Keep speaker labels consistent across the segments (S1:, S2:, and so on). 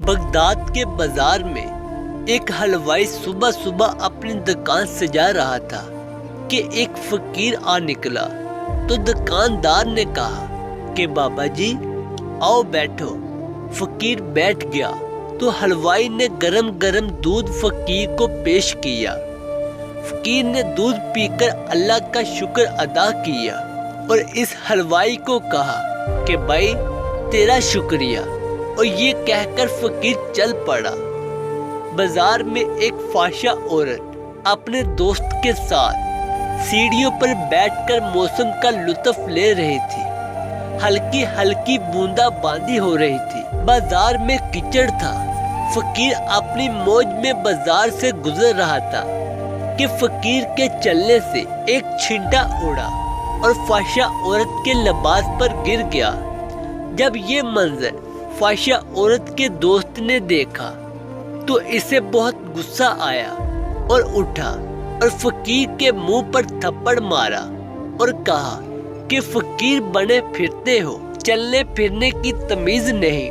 S1: Baghdad کے بازار میں ایک حلوائی صبح صبح اپنی دکان سجا رہا تھا کہ ایک فقیر آ نکلا تو دکاندار نے کہا کہ بابا جی آؤ بیٹھو۔ فقیر بیٹھ گیا تو حلوائی نے گرم گرم دودھ فقیر کو پیش کیا۔ فقیر نے دودھ پی کر اللہ کا شکر ادا کیا اور اس حلوائی کو کہا کہ بھائی تیرا شکریہ، اور یہ کہہ کر فقیر چل پڑا۔ بازار میں ایک فحشہ عورت اپنے دوست کے ساتھ سیڑھیوں پر بیٹھ کر موسم کا لطف لے رہی تھی۔ ہلکی ہلکی بوندا باندی ہو رہی تھی۔ بازار میں کچڑ تھا۔ فقیر اپنی موج میں بازار سے گزر رہا تھا کہ فقیر کے چلنے سے ایک چھینٹا اڑا اور فحشہ عورت کے لباس پر گر گیا۔ جب یہ منظر فحشہ عورت کے دوست نے دیکھا تو اسے بہت غصہ آیا اور اٹھا اور فقیر کے منہ پر تھپڑ مارا اور کہا کہ فقیر بنے پھرتے ہو، چلنے پھرنے کی تمیز نہیں۔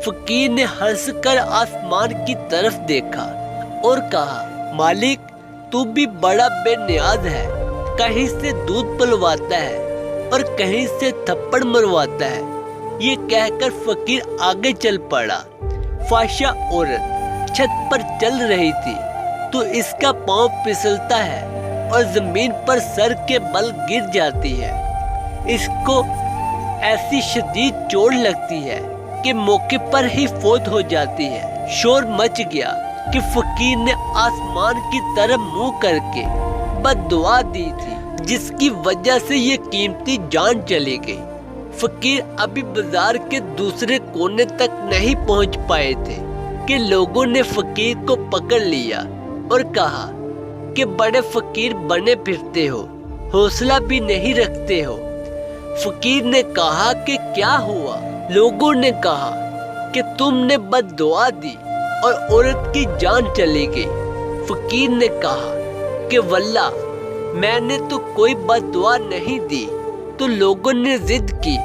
S1: فقیر نے ہنس کر آسمان کی طرف دیکھا اور کہا مالک تو بھی بڑا بے نیاز ہے، کہیں سے دودھ پلواتا ہے اور کہیں سے تھپڑ مرواتا ہے۔ یہ کہہ کر فقیر آگے چل پڑا۔ فحشہ عورت چھت پر چل رہی تھی تو اس کا پاؤں پھسلتا ہے اور زمین پر سر کے بل گر جاتی ہے۔ اس کو ایسی شدید چوٹ لگتی ہے کہ موقع پر ہی فوت ہو جاتی ہے۔ شور مچ گیا کہ فقیر نے آسمان کی طرف منہ کر کے بد دعا دی تھی، جس کی وجہ سے یہ قیمتی جان چلی گئی۔ فقیر ابھی بازار کے دوسرے کونے تک نہیں پہنچ پائے تھے کہ لوگوں نے فقیر کو پکڑ لیا اور کہا کہ بڑے فقیر بنے پھرتے ہو، حوصلہ بھی نہیں رکھتے ہو۔ فقیر نے کہا کہ کیا ہوا؟ لوگوں نے کہا کہ تم نے بد دعا دی اور عورت کی جان چلی گئی۔ فقیر نے کہا کہ واللہ میں نے تو کوئی بد دعا نہیں دی۔ تو لوگوں نے ضد کی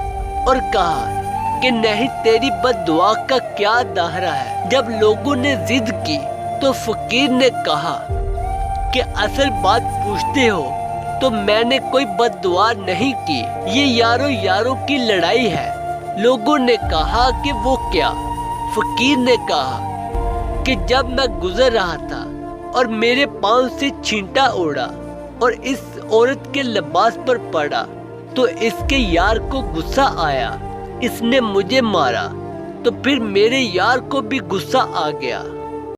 S1: اور کہا کہ نہیں تیری بد دعا کا کیا دہرا ہے۔ جب لوگوں نے ضد کی تو فقیر نے کہا کہ اصل بات پوچھتے ہو تو میں نے کوئی بد دعا نہیں کی، یہ یاروں یاروں کی لڑائی ہے۔ لوگوں نے کہا کہ وہ کیا؟ فقیر نے کہا کہ جب میں گزر رہا تھا اور میرے پاؤں سے چھینٹا اڑا اور اس عورت کے لباس پر پڑا تو اس کے یار کو غصہ آیا، اس نے مجھے مارا، تو پھر میرے یار کو بھی غصہ آ گیا۔